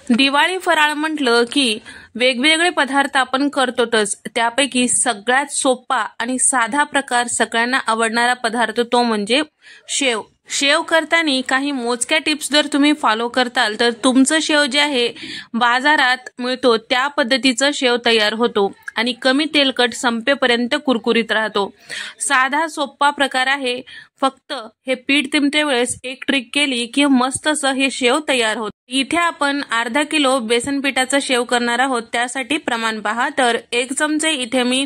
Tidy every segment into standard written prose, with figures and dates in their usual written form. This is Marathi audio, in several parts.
दिवाळी फराळ म्हटलं की वेगवेगळे पदार्थ आपण करतोच. त्यापैकी सगळ्यात सोपा आणि साधा प्रकार सगळ्यांना आवडणारा पदार्थ तो म्हणजे शेव. शेव करताना काही मोजक्या टिप्स जर तुम्ही फॉलो करताल तर तुमचं शेव जे आहे बाजारात मिळतो त्या पद्धतीचं शेव तयार होतो आणि कमी तेलकट संपेपर्यंत कुरकुरीत राहतो. साधा सोपा प्रकार आहे. फक्त हे पीठ तिंबते वेळेस एक ट्रिक केली की मस्त असं हे शेव तयार होतं. इथे आपण अर्धा किलो बेसन पिठाचा शेव करणार आहोत. त्यासाठी प्रमाण पहा. तर 1 चमचे इथे मी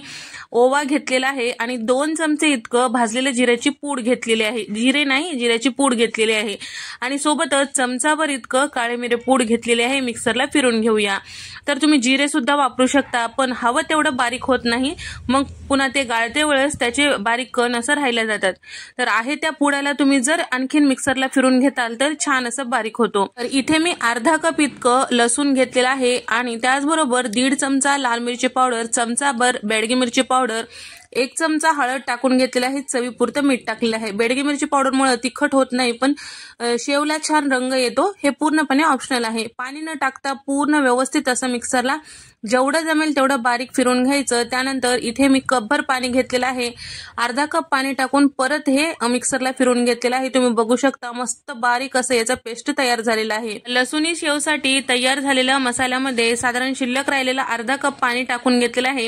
ओवा घेतलेला आहे आणि 2 चमचे इतकं भाजलेल्या जिऱ्याची पूड घेतलेली आहे. जिरे नाही, जिऱ्याची पूड घेतलेली आहे आणि सोबतच चमचाभर इतकं काळे मिरे पूड घेतलेली आहे. मिक्सरला फिरून घेऊया. तर तुम्ही जिरे सुद्धा वापरू शकता, पण हवं तेवढं बारीक होत नाही, मग पुन्हा ते गाळते वेळेस त्याचे बारीक कण असं राहिले जातात. तर आहे त्या पुडाला तुम्ही जर आणखीन मिक्सरला फिरून घेताल तर छान असं बारीक होतो. तर इथे मी अर्धा कप इतकं लसूण घेतलेला आहे आणि त्याचबरोबर 1.5 चमचा लाल मिरची पावडर, चमचाभर बेडगी मिरची पावडर, 1 चमचा हळद टाकून घेतलेला आहे. चवीपुरतं मीठ टाकलेलं आहे. बेडगी मिरची पावडरमुळे तिखट होत नाही, पण शेवला छान रंग येतो. हे पूर्णपणे ऑप्शनल आहे. पाणी न टाकता पूर्ण व्यवस्थित असं मिक्सरला जेवढं जमेल तेवढं बारीक फिरून घ्यायचं. त्यानंतर इथे मी कपभर पाणी घेतलेलं आहे. अर्धा कप पाणी टाकून परत हे मिक्सरला फिरून घेतलेलं आहे. तुम्ही बघू शकता मस्त बारीक असं याचा पेस्ट तयार झालेला आहे. लसूणी शेवसाठी तयार झालेल्या मसाल्यामध्ये साधारण शिल्लक राहिलेला अर्धा कप पाणी टाकून घेतलेलं आहे.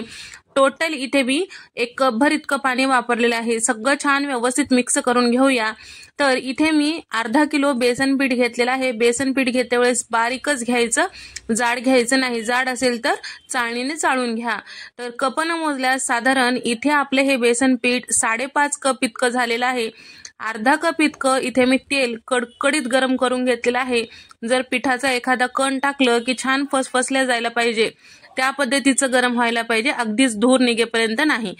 टोटल इथे मी 1 कपभर इतकं पाणी वापरलेलं आहे. सगळं छान व्यवस्थित मिक्स करून घेऊया. तर इथे मी अर्धा किलो बेसन पीठ घेतलेलं आहे. बेसन पीठ घेते वेळेस बारीकच घ्यायचं, जाड घ्यायचं नाही. जाड असेल तर चाळणीने चाळून घ्या. तर कपनं मोजल्यास साधारण इथे आपले हे बेसन पीठ 5.5 कप इतकं झालेलं आहे. अर्धा कप इतकं इथे मी तेल कडकडीत गरम करून घेतलेलं आहे. जर पिठाचा एखादा कण टाकलं की छान फसफसल्या जायला पाहिजे, त्या पद्धतीचं गरम व्हायला पाहिजे, अगदीच धूर निघेपर्यंत नाही.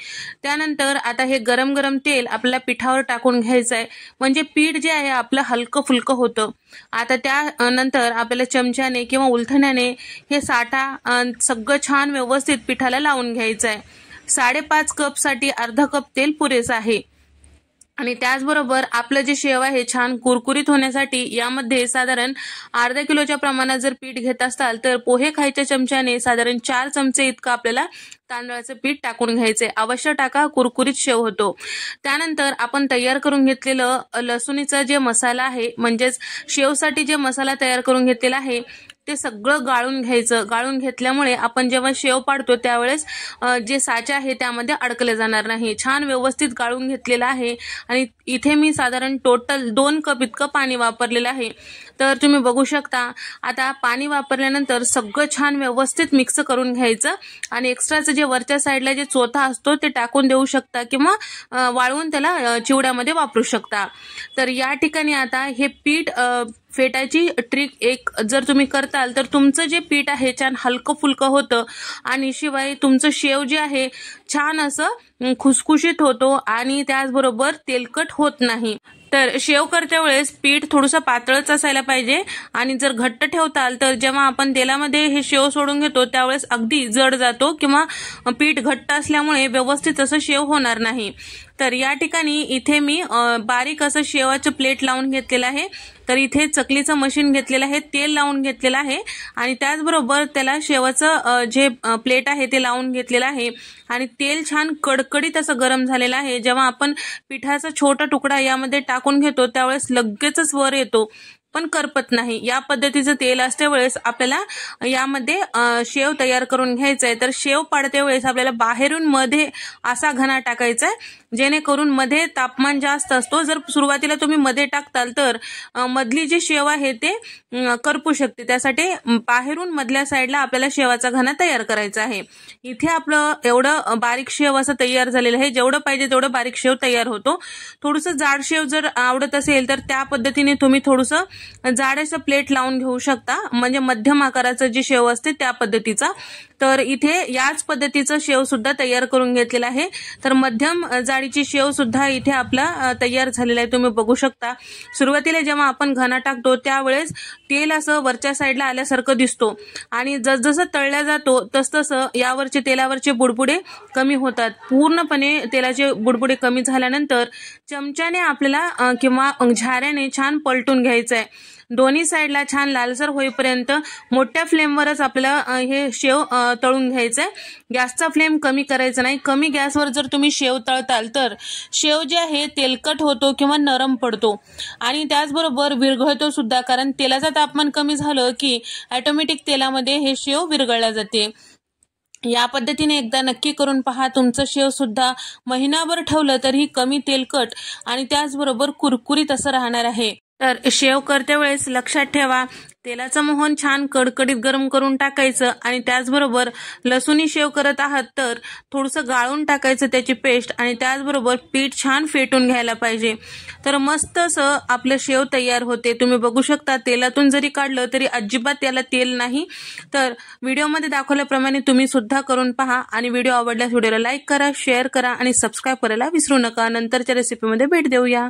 त्यानंतर आता हे गरम गरम तेल आपल्या पिठावर टाकून घ्यायचं आहे, म्हणजे पीठ जे आहे आपलं हलकं फुलकं होतं. आता त्यानंतर आपल्याला चमच्याने किंवा उलथण्याने हे साठा सगळं छान व्यवस्थित पिठाला लावून घ्यायचं आहे. 5.5 कप साठी अर्धा कप तेल पुरेसं आहे. आणि त्याचबरोबर आपलं जे शेव आहे छान कुरकुरीत होण्यासाठी यामध्ये साधारण अर्धा किलोच्या प्रमाणात जर पीठ घेत असाल तर पोहे खायच्या चमच्याने साधारण 4 चमचे इतकं आपल्याला तांदळाचं पीठ टाकून घ्यायचंय. अवश्य टाका, कुरकुरीत शेव होतो. त्यानंतर आपण तयार करून घेतलेलं लसूणीचा जे मसाला आहे, म्हणजेच शेवसाठी जे मसाला तयार करून घेतलेला आहे ते सगळं गाळून घ्यायचं. गाळून घेतल्यामुळे आपण जेव्हा शेव पाडतो त्यावेळेस जे साचे आहे त्यामध्ये अडकले जाणार नाही. छान व्यवस्थित गाळून घेतलेलं आहे आणि इथे मी साधारण टोटल 2 कप इतकं पाणी वापरलेलं आहे. तर तुम्ही बघू शकता. आता पाणी वापरल्यानंतर सगळं छान व्यवस्थित मिक्स करून घ्यायचं आणि एक्स्ट्राचं जे वरच्या साईडला जे चोथा असतो ते टाकून देऊ शकता किंवा वाळवून त्याला चिवड्यामध्ये वापरू शकता. तर या ठिकाणी आता हे पीठ फेटायची ट्रिक एक जर तुम्ही करताल तर तुमचं जे पीठ आहे छान हलकं फुलकं होतं आणि शिवाय तुमचं शेव जे आहे छान असं खुसखुशीत होतो आणि त्याचबरोबर तेलकट होत नाही. तर शेव करते वेळेस पीठ थोडंसं पातळच असायला पाहिजे आणि जर घट्ट ठेवताल तर जेव्हा आपण तेलामध्ये हे शेव सोडून घेतो त्यावेळेस अगदी जड जातो किंवा पीठ घट्ट असल्यामुळे व्यवस्थित असं शेव होणार नाही. तर या ठिकाणी इथे मी बारीक असं शेवाचं प्लेट लावून घेतलेलं आहे. तर इथे चकलीचं मशीन घेतलेलं आहे, तेल लावून घेतलेलं आहे आणि त्याचबरोबर त्याला शेवाचं जे प्लेट आहे ते लावून घेतलेलं आहे आणि तेल छान कडकडीत असं गरम झालेलं आहे. जेव्हा आपण पिठाचा छोटा तुकडा यामध्ये टाकून घेतो त्यावेळेस लगेचच वर येतो, पण करपत नाही. या पद्धतीचं तेल असते वेळेस आपल्याला यामध्ये शेव तयार करून घ्यायचा आहे. तर शेव पाडते वेळेस आपल्याला बाहेरून मध्ये असा घना टाकायचा आहे जेणेकरून मध्ये तापमान जास्त असतो. जर सुरुवातीला तुम्ही मध्ये टाकताल तर मधली जी शेव आहे ते करपू शकते. त्यासाठी बाहेरून मधल्या साईडला आपल्याला शेवाचा घना तयार करायचा आहे. इथे आपलं एवढं बारीक शेव असं तयार झालेलं आहे. जेवढं पाहिजे तेवढं बारीक शेव तयार होतो. थोडंसं जाड शेव जर आवडत असेल तर त्या पद्धतीने तुम्ही थोडंसं जाडसं प्लेट लावून घेऊ शकता, म्हणजे मध्यम आकाराचं जे शेव असते त्या पद्धतीचा. तर इथे याच पद्धतीचं शेव सुद्धा तयार करून घेतलेलं आहे. तर मध्यम जाडीची शेव सुद्धा इथे आपला तयार झालेला आहे. तुम्ही बघू शकता. सुरुवातीला जेव्हा आपण घना टाकतो त्यावेळेस तेल असं वरच्या साईडला आल्यासारखं दिसतो आणि जसजसं तळल्या जातो तसतसं यावरचे तेलावरचे बुडबुडे कमी होतात. पूर्णपणे तेलाचे बुडबुडे कमी झाल्यानंतर चमच्याने आपल्याला किंवा झाऱ्याने छान पलटून घ्यायचं आहे. दोन्ही साईडला छान लालसर होईपर्यंत मोठ्या फ्लेमवरच आपल्याला हे शेव तळून घ्यायचंय. गॅसचा फ्लेम कमी करायचा नाही. कमी गॅसवर जर तुम्ही शेव तळताल तर शेव जे आहे तेलकट होतो किंवा नरम पडतो आणि त्याचबरोबर विरघळतो सुद्धा, कारण तेलाचं तापमान कमी झालं की ऑटोमॅटिक तेलामध्ये हे शेव विरघळल्या जाते. या पद्धतीने एकदा नक्की करून पहा. तुमचं शेव सुद्धा महिनाभर ठेवलं तरीही कमी तेलकट आणि त्याचबरोबर कुरकुरीत असं राहणार आहे. तर शेव करते वेळेस लक्षात ठेवा, तेलाचं मोहन छान कडकडीत गरम करून टाकायचं आणि त्याचबरोबर लसूणी शेव करत आहात तर थोडंसं गाळून टाकायचं त्याची पेस्ट आणि त्याचबरोबर पीठ छान फेटून घ्यायला पाहिजे. तर मस्त असं आपलं शेव तयार होते. तुम्ही बघू शकता तेलातून जरी काढलं तरी अजिबात त्याला तेल नाही. तर व्हिडिओमध्ये दाखवल्याप्रमाणे तुम्ही सुद्धा करून पहा आणि व्हिडिओ आवडल्यास व्हिडिओला लाईक करा, शेअर करा आणि सबस्क्राईब करायला विसरू नका. नंतरच्या रेसिपीमध्ये भेट देऊया.